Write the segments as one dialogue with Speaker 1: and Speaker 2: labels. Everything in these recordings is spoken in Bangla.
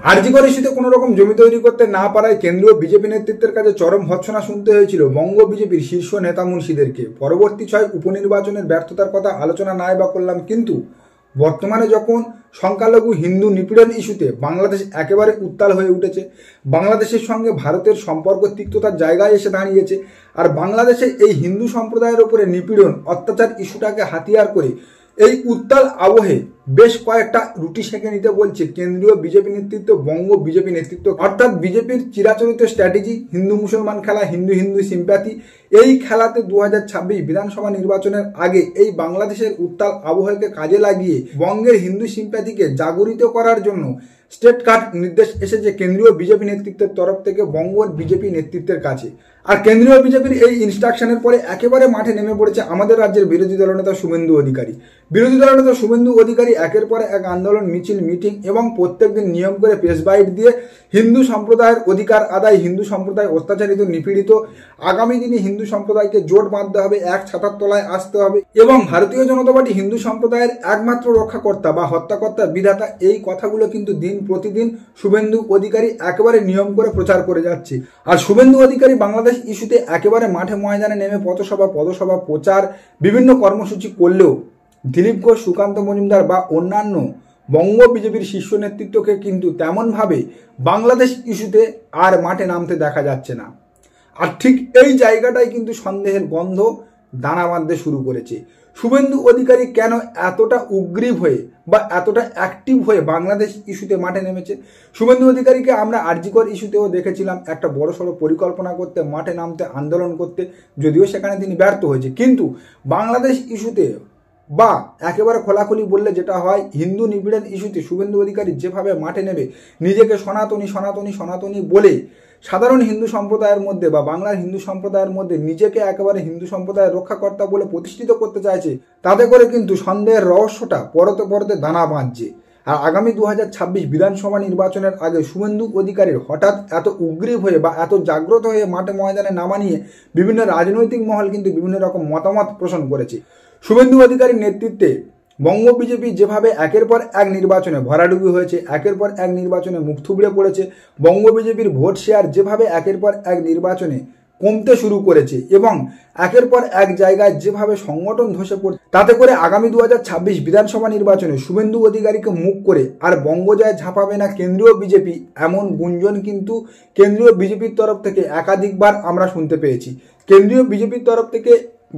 Speaker 1: আরজিকর ইস্যুতে কোনো রকম জমি তৈরি করতে না পারায় কেন্দ্রীয় বিজেপি নেতৃত্বের কাছে চরম ভৎসনা শুনতে হয়েছিল বঙ্গ বিজেপির শীর্ষ নেতা মুন্সিদেরকে। পরবর্তী 6 উপনির্বাচনের ব্যর্থতার কথা আলোচনা নাই বা করলাম, কিন্তু বর্তমানে যখন সংখ্যালঘু হিন্দু নিপীড়ন ইস্যুতে বাংলাদেশ একেবারে উত্তাল হয়ে উঠেছে, বাংলাদেশের সঙ্গে ভারতের সম্পর্ক তিক্ততার জায়গায় এসে দাঁড়িয়েছে, আর বাংলাদেশে এই হিন্দু সম্প্রদায়ের উপরে নিপীড়ন অত্যাচার ইস্যুটাকে হাতিয়ার করে এই উত্তাল আবহে বেশ কয়েকটা রুটি সেঁকে নিতে বলছে কেন্দ্রীয় বিজেপি নেতৃত্ব, বঙ্গ বিজেপি নেতৃত্ব। অর্থাৎ বিজেপির চিরাচরিত স্ট্র্যাটেজি হিন্দু মুসলমান খেলা, হিন্দু হিন্দু সিম্প্যাথি, এই খেলাতে 2026 বিধানসভা নির্বাচনের আগে এই বাংলাদেশের উত্তাল আবহাওয়াকে কাজে লাগিয়ে বঙ্গের হিন্দু সিম্প্যাথিকে জাগরিত করার জন্য স্টেট কাট নির্দেশ এসেছে কেন্দ্রীয় বিজেপি নেতৃত্বের তরফ থেকে বঙ্গ বিজেপি নেতৃত্বের কাছে। আর কেন্দ্রীয় বিজেপির এই ইনস্ট্রাকশনের পরে একেবারে মাঠে নেমে পড়েছে আমাদের রাজ্যের বিরোধী দলনেতা শুভেন্দু অধিকারী। বিরোধী দলনেতা শুভেন্দু অধিকারী একের পর এক আন্দোলন, মিছিল, মিটিং এবং প্রত্যেকদিন নিয়ম করে প্রেস বাইট দিয়ে হিন্দু সম্প্রদায়ের অধিকার আদায়, হিন্দু সম্প্রদায় অত্যাচারিত, নিপীড়িত, আগামী দিনে হিন্দু সম্প্রদায়কে জোট বাঁধতে হবে, এক ছাতার তলায় আসতে হবে এবং ভারতীয় জনতা পার্টি হিন্দু সম্প্রদায়ের একমাত্র রক্ষাকর্তা বা হত্যাকর্তা, বিধাতা, এই কথাগুলো কিন্তু দিন প্রতিদিন শুভেন্দু অধিকারী একেবারে নিয়ম করে প্রচার করে যাচ্ছে। আর শুভেন্দু অধিকারী বাংলাদেশ ইস্যুতে একেবারে মাঠে ময়দানে নেমে পথসভা প্রচার, বিভিন্ন কর্মসূচি করলেও দিলীপ ঘোষ, সুকান্ত মজুমদার বা অন্যান্য বঙ্গ বিজেপির শীর্ষ নেতৃত্বকে কিন্তু তেমনভাবে বাংলাদেশ ইস্যুতে আর মাঠে নামতে দেখা যাচ্ছে না। আর ঠিক এই জায়গাটাই কিন্তু সন্দেহের গন্ধ দানা বাঁধতে শুরু করেছে। শুভেন্দু অধিকারী কেন এতটা উগ্রীব হয়ে বা এতটা অ্যাক্টিভ হয়ে বাংলাদেশ ইস্যুতে মাঠে নেমেছে? শুভেন্দু অধিকারীকে আমরা আরজিকর ইস্যুতেও দেখেছিলাম একটা বড়সড় পরিকল্পনা করতে, মাঠে নামতে, আন্দোলন করতে, যদিও সেখানে তিনি ব্যর্থ হয়েছে। কিন্তু বাংলাদেশ ইস্যুতে বা একেবারে খোলাখুলি বললে যেটা হয়, হিন্দু নিপীড়ন ইস্যুতে শুভেন্দু অধিকারী যেভাবে মাঠে নেবে নিজেকে সনাতনী বলে সাধারণ হিন্দু সম্প্রদায়ের মধ্যে বা বাংলার হিন্দু সম্প্রদায়ের মধ্যে নিজেকে একেবারে হিন্দু সম্প্রদায়ের রক্ষাকর্তা বলে প্রতিষ্ঠিত করতে চাইছে, তাতে করে কিন্তু সন্দেহের রহস্যটা পরতে দানা বাঁধছে। আর আগামী 2026 বিধানসভা নির্বাচনের আগে শুভেন্দু অধিকারীর হঠাৎ এত উগ্রীব হয়ে বা এত জাগ্রত হয়ে মাঠে ময়দানে নামা নিয়ে বিভিন্ন রাজনৈতিক মহল কিন্তু বিভিন্ন রকম মতামত পোষণ করেছে। শুভেন্দু অধিকারীর নেতৃত্বে বঙ্গ বিজেপি যেভাবে একের পর এক নির্বাচনে ভরাডুবি হয়েছে, একের পর এক নির্বাচনে মুখ থুবড়ে পড়েছে, বঙ্গ বিজেপির ভোট শেয়ার যেভাবে একের পর এক নির্বাচনে কমতে শুরু করেছে এবং একের পর এক জায়গায় যেভাবে সংগঠন ধসে পড়ছে, তাতে করে আগামী 2026 বিধানসভা নির্বাচনে শুভেন্দু অধিকারীকে মুখ করে আর বঙ্গজয় ঝাঁপাবে না কেন্দ্রীয় বিজেপি, এমন গুঞ্জন কিন্তু কেন্দ্রীয় বিজেপির তরফ থেকে একাধিকবার আমরা শুনতে পেয়েছি। কেন্দ্রীয় বিজেপির তরফ থেকে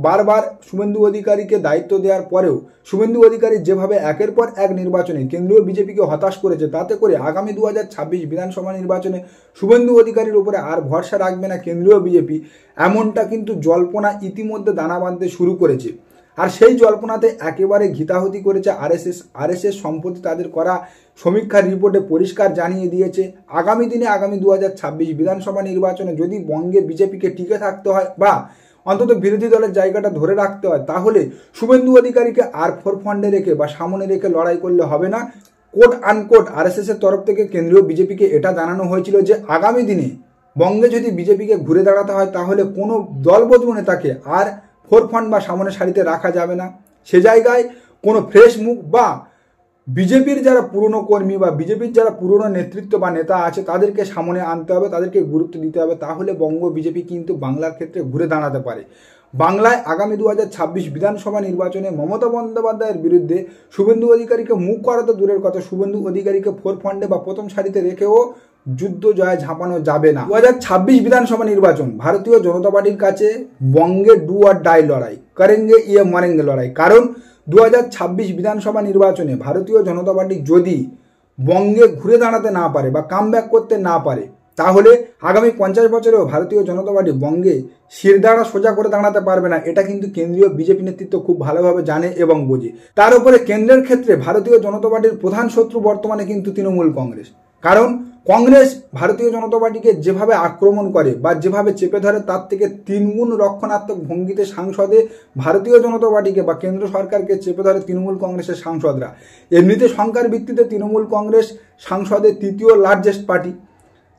Speaker 1: বারবার শুভেন্দু অধিকারীকে দায়িত্ব দেওয়ার পরেও শুভেন্দু অধিকারী যেভাবে একের পর এক নির্বাচনে কেন্দ্রীয় বিজেপিকে হতাশ করেছে, তাতে করে আগামী 2026 বিধানসভা নির্বাচনে শুভেন্দু অধিকারীর উপরে আর ভরসা রাখবে না কেন্দ্রীয় বিজেপি, এমনটা কিন্তু জল্পনা ইতিমধ্যে দানা বাঁধতে শুরু করেছে। আর সেই জল্পনাতে একেবারে ঘিতাহুতি করেছে আরএসএস সম্প্রতি তাদের করা সমীক্ষার রিপোর্টে পরিষ্কার জানিয়ে দিয়েছে আগামী দিনে আগামী 2026 বিধানসভা নির্বাচনে যদি বঙ্গে বিজেপিকে টিকে থাকতে হয় বা অন্তত বিরোধী দলের জায়গাটা ধরে রাখতে হয়, তাহলে শুভেন্দু অধিকারীকে আর ফোরফ্রন্টে রেখে বা সামনে রেখে লড়াই করলে হবে না। কোট আনকোট আরএসএস এর তরফ থেকে কেন্দ্রীয় বিজেপিকে এটা জানানো হয়েছিল যে আগামী দিনে বঙ্গে যদি বিজেপিকে ঘুরে দাঁড়াতে হয় তাহলে কোনো দলবদলু নেতাকে আর ফোরফ্রন্ট বা সামনে সারিতে রাখা যাবে না। সে জায়গায় কোনো ফ্রেশ মুখ বা বিজেপির যারা পুরনো কর্মী বা বিজেপির যারা পুরনো নেতৃত্ব বা নেতা আছে তাদেরকে সামনে আনতে হবে, তাদেরকে গুরুত্ব দিতে হবে, তাহলে বঙ্গ বিজেপি কিন্তু বাংলার ক্ষেত্রে ঘুরে দাঁড়াতে পারে। বাংলায় আগামী 2026 বিধানসভা নির্বাচনে মমতা বন্দ্যোপাধ্যায়ের বিরুদ্ধে শুভেন্দু অধিকারীকে মুখ করা তো দূরের কথা, শুভেন্দু অধিকারীকে ফোরফ্রন্টে বা প্রথম সারিতে রেখেও যুদ্ধ জয় ঝাঁপানো যাবে না। 2026 বিধানসভা নির্বাচন ভারতীয় জনতা পার্টির কাছে বঙ্গে ডু আর ডাই লড়াই, করেঙ্গে ইয়ে মরেঙ্গে লড়াই। কারণ 2026 বিধানসভা নির্বাচনে ভারতীয় জনতা পার্টি যদি বঙ্গে ঘুরে দাঁড়াতে না পারে বা কামব্যাক করতে না পারে, তাহলে আগামী 50 বছরেও ভারতীয় জনতা পার্টি বঙ্গে শিরদাঁড়া সোজা করে দাঁড়াতে পারবে না। এটা কিন্তু কেন্দ্রীয় বিজেপি নেতৃত্ব খুব ভালোভাবে জানে এবং বোঝে। তার উপরে কেন্দ্রের ক্ষেত্রে ভারতীয় জনতা পার্টির প্রধান শত্রু বর্তমানে কিন্তু তৃণমূল কংগ্রেস। কারণ কংগ্রেস ভারতীয় জনতা পার্টিকে যেভাবে আক্রমণ করে বা যেভাবে চেপে ধরে, তার থেকে 3 গুণ রক্ষণাত্মক ভঙ্গিতে সাংসদে ভারতীয় জনতা পার্টিকে বা কেন্দ্র সরকারকে চেপে ধরে তৃণমূল কংগ্রেসের সাংসদরা। এমনিতে সংখ্যার ভিত্তিতে তৃণমূল কংগ্রেস সংসদে 3য় লার্জেস্ট পার্টি,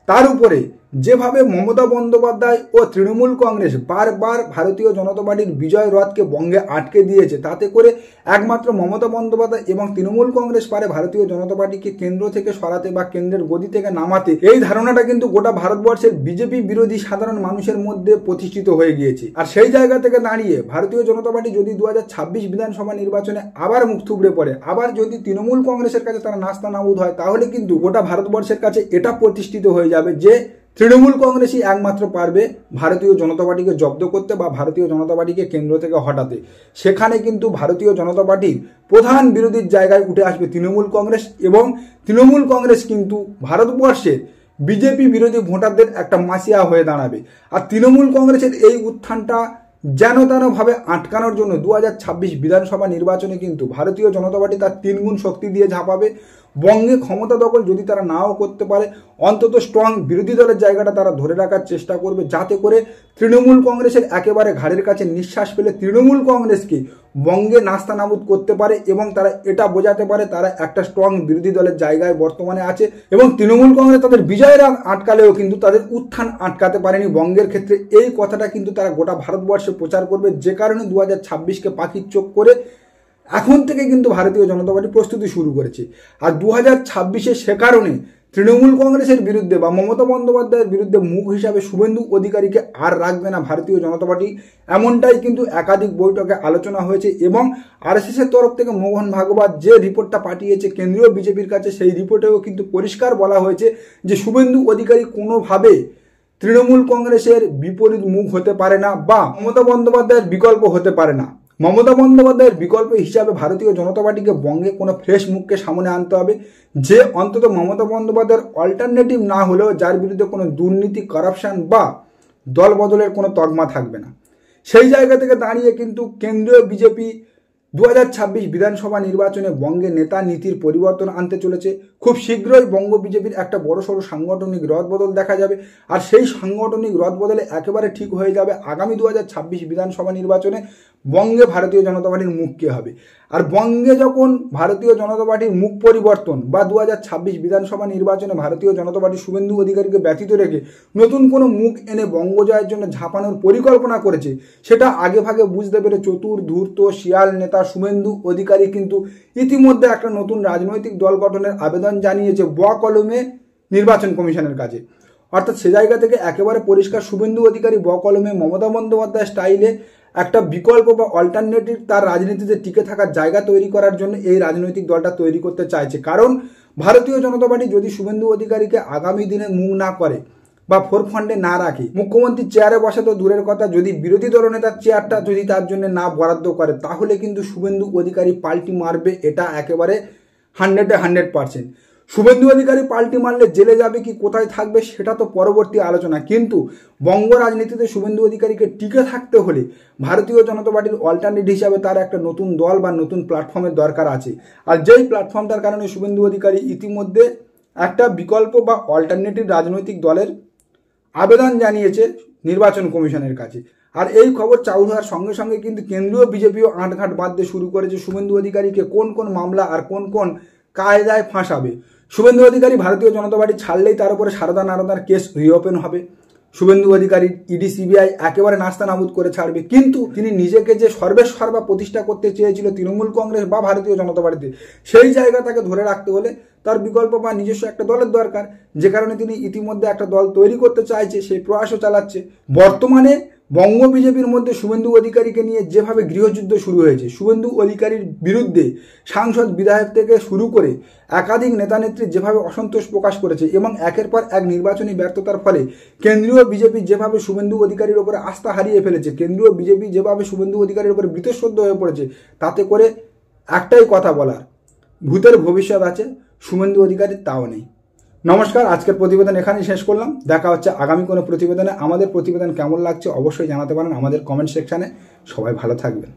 Speaker 1: তার উপরে যেভাবে মমতা বন্দ্যোপাধ্যায় ও তৃণমূল কংগ্রেস বারবার ভারতীয় জনতা পার্টির বিজয় রথকে বঙ্গে আটকে দিয়েছে, তাতে করে একমাত্র মমতা বন্দ্যোপাধ্যায় এবং তৃণমূল কংগ্রেস পারে ভারতীয় জনতা পার্টিকে কেন্দ্র থেকে সরাতে বা কেন্দ্রের গদি থেকে নামাতে, এই ধারণাটা কিন্তু গোটা ভারতবর্ষের বিজেপি বিরোধী সাধারণ মানুষের মধ্যে প্রতিষ্ঠিত হয়ে গিয়েছে। আর সেই জায়গা থেকে দাঁড়িয়ে ভারতীয় জনতা পার্টি যদি 2026 বিধানসভা নির্বাচনে আবার মুখ থুবড়ে পড়ে, আবার যদি তৃণমূল কংগ্রেসের কাছে তারা নাস্তানাবুদ হয়, তাহলে কিন্তু গোটা ভারতবর্ষের কাছে এটা প্রতিষ্ঠিত হয়ে যাবে যে তৃণমূল কংগ্রেসই একমাত্র পারবে ভারতীয় জনতা পার্টিকে জব্দ করতে বা ভারতীয় জনতা পার্টিকে কেন্দ্র থেকে হটাতে। সেখানে কিন্তু ভারতীয় জনতা পার্টির প্রধান বিরোধীর জায়গায় উঠে আসবে তৃণমূল কংগ্রেস, এবং তৃণমূল কংগ্রেস কিন্তু ভারতবর্ষের বিজেপি বিরোধী ভোটারদের একটা মাসিয়া হয়ে দাঁড়াবে। আর তৃণমূল কংগ্রেসের এই উত্থানটা যেন তেনভাবে আটকানোর জন্য 2026 বিধানসভা নির্বাচনে কিন্তু ভারতীয় জনতা পার্টি তার 3 গুণ শক্তি দিয়ে ঝাঁপাবে। বঙ্গে ক্ষমতা দখল যদি তারা নাও করতে পারে, অন্তত স্ট্রং বিরোধী দলের জায়গাটা তারা ধরে রাখার চেষ্টা করবে, যাতে করে তৃণমূল কংগ্রেসের একেবারে ঘাড়ের কাছে নিঃশ্বাস ফেলে তৃণমূল কংগ্রেসকে বঙ্গে নাস্তানাবুদ করতে পারে এবং তারা এটা বোঝাতে পারে তারা একটা স্ট্রং বিরোধী দলের জায়গায় বর্তমানে আছে। এবং তৃণমূল কংগ্রেস তাদের বিজয়ের আটকালেও কিন্তু তাদের উত্থান আটকাতে পারেনি বঙ্গের ক্ষেত্রে। এই কথাটা কিন্তু তারা গোটা ভারতবর্ষে প্রচার করবে, যে কারণে 2026কে পাখির চোখ করে এখন থেকে কিন্তু ভারতীয় জনতা পার্টি প্রস্তুতি শুরু করেছে। আর 2026-এ সে কারণে তৃণমূল কংগ্রেসের বিরুদ্ধে বা মমতা বন্দ্যোপাধ্যায়ের বিরুদ্ধে মুখ হিসাবে শুভেন্দু অধিকারীকে আর রাখবে না ভারতীয় জনতা পার্টি, এমনটাই কিন্তু একাধিক বৈঠকে আলোচনা হয়েছে। এবং আরএসএসের তরফ থেকে মোহন ভাগবত যে রিপোর্টটা পাঠিয়েছে কেন্দ্রীয় বিজেপির কাছে, সেই রিপোর্টেও কিন্তু পরিষ্কার বলা হয়েছে যে শুভেন্দু অধিকারী কোনোভাবে তৃণমূল কংগ্রেসের বিপরীত মুখ হতে পারে না বা মমতা বন্দ্যোপাধ্যায়ের বিকল্প হতে পারে না। মমতা বন্দ্যোপাধ্যায়ের বিকল্প হিসাবে ভারতীয় জনতা পার্টিকে বঙ্গে কোনো ফ্রেশ মুখকে সামনে আনতে হবে, যে অন্তত মমতা বন্দ্যোপাধ্যায়ের অল্টারনেটিভ না হলেও যার বিরুদ্ধে কোনো দুর্নীতি, করাপশন বা দল বদলের কোনো তকমা থাকবে না। সেই জায়গা থেকে দাঁড়িয়ে কিন্তু কেন্দ্রীয় বিজেপি 2026 বিধানসভা নির্বাচনে বঙ্গে নেতা নীতির পরিবর্তন আনতে চলেছে। খুব শীঘ্রই বঙ্গ বিজেপির একটা বড়সড় সাংগঠনিক রদবদল দেখা যাবে। আর সেই সাংগঠনিক রদবদলে একেবারে ঠিক হয়ে যাবে আগামী 2026 বিধানসভা নির্বাচনে বঙ্গে ভারতীয় জনতা পার্টির মুখ কে হবে। আর বঙ্গে যখন ভারতীয় জনতা পার্টির মুখ পরিবর্তন বা 2026 বিধানসভা নির্বাচনে ভারতীয় জনতা পার্টি শুভেন্দু অধিকারীকে ব্যতীত রেখে নতুন কোনো মুখ এনে বঙ্গ জয়ের জন্য ঝাঁপানোর পরিকল্পনা করেছে, সেটা আগে ভাগে বুঝতে পেরে চতুর ধূর্ত শিয়াল নেতা শুভেন্দু অধিকারী কিন্তু ইতিমধ্যে একটা নতুন রাজনৈতিক দল গঠনের আবেদন জানিয়েছে কলমে নির্বাচন কমিশনের কাছে। অর্থাৎ সে জায়গা থেকে একেবারে পরিষ্কার শুভেন্দু অধিকারী কলমে মমতা বন্দ্যোপাধ্যায় স্টাইলে একটা বিকল্প বা অল্টারনেটিভ তার রাজনীতিতে টিকে থাকার জায়গা তৈরি করার জন্য এই রাজনৈতিক দলটা তৈরি করতে চাইছে। কারণ ভারতীয় জনতা পার্টি যদি শুভেন্দু অধিকারীকে আগামী দিনে মুভ না করে বা ফোরফ্রন্টে না রাখে, মুখ্যমন্ত্রীর চেয়ারে বসা তো দূরের কথা, যদি বিরোধী দলনেতার চেয়ারটা যদি তার জন্য না বরাদ্দ করে, তাহলে কিন্তু শুভেন্দু অধিকারী পাল্টি মারবে, এটা একেবারে 100% শুভেন্দু অধিকারী পাল্টি মারলে জেলে যাবে কি কোথায় থাকবে সেটা তো পরবর্তী আলোচনা। কিন্তু বঙ্গ রাজনীতিতে শুভেন্দু অধিকারীকে টিকে থাকতে হলে ভারতীয় জনতা পার্টির অল্টারনেটিভ হিসাবে তার একটা নতুন দল বা নতুন প্ল্যাটফর্মের দরকার আছে। আর যেই প্ল্যাটফর্মটার কারণে শুভেন্দু অধিকারী ইতিমধ্যে একটা বিকল্প বা অল্টারনেটিভ রাজনৈতিক দলের আবেদন জানিয়েছে নির্বাচন কমিশনের কাছে। আর এই খবর চাউর হওয়ার সঙ্গে সঙ্গে কিন্তু কেন্দ্রীয় বিজেপিও আঁটঘাট বাঁধতে শুরু করেছে শুভেন্দু অধিকারীকে কোন কোন মামলা আর কোন কোন কায়দায় ফাঁসাবে। শুভেন্দু অধিকারী ভারতীয় জনতা পার্টি ছাড়লেই তার উপরে সারদা নারদার কেস রিওপেন হবে। শুভেন্দু অধিকারী ইডি সিবিআই একেবারে নাস্তানাবুদ করে ছাড়বে। কিন্তু তিনি নিজেকে যে সর্বেসর্বা প্রতিষ্ঠা করতে চেয়েছিল তৃণমূল কংগ্রেস বা ভারতীয় জনতা পার্টিতে, সেই জায়গা তাকে ধরে রাখতে হলে তার বিকল্প বা নিজস্ব একটা দলের দরকার, যে কারণে তিনি ইতিমধ্যে একটা দল তৈরি করতে চাইছে, সেই প্রয়াসও চালাচ্ছে। বর্তমানে বঙ্গ বিজেপির মধ্যে শুভেন্দু অধিকারীকে নিয়ে যেভাবে গৃহযুদ্ধ শুরু হয়েছে, শুভেন্দু অধিকারীর বিরুদ্ধে সাংসদ বিধায়ক থেকে শুরু করে একাধিক নেতানেত্রী যেভাবে অসন্তোষ প্রকাশ করেছে এবং একের পর এক নির্বাচনী ব্যর্থতার ফলে কেন্দ্রীয় বিজেপি যেভাবে শুভেন্দু অধিকারীর উপরে আস্থা হারিয়ে ফেলেছে, কেন্দ্রীয় বিজেপি যেভাবে শুভেন্দু অধিকারীর উপরে বীতশ্রদ্ধ হয়ে পড়েছে, তাতে করে একটাই কথা বলার, ভূতের ভবিষ্যৎ আছে, শুভেন্দু অধিকারীর তাও নেই। নমস্কার, আজকের প্রতিবেদন এখানেই শেষ করলাম। দেখা হচ্ছে আগামী কোনো প্রতিবেদনে। আমাদের প্রতিবেদন কেমন লাগছে অবশ্যই জানাতে পারেন আমাদের কমেন্ট সেকশানে। সবাই ভালো থাকবেন।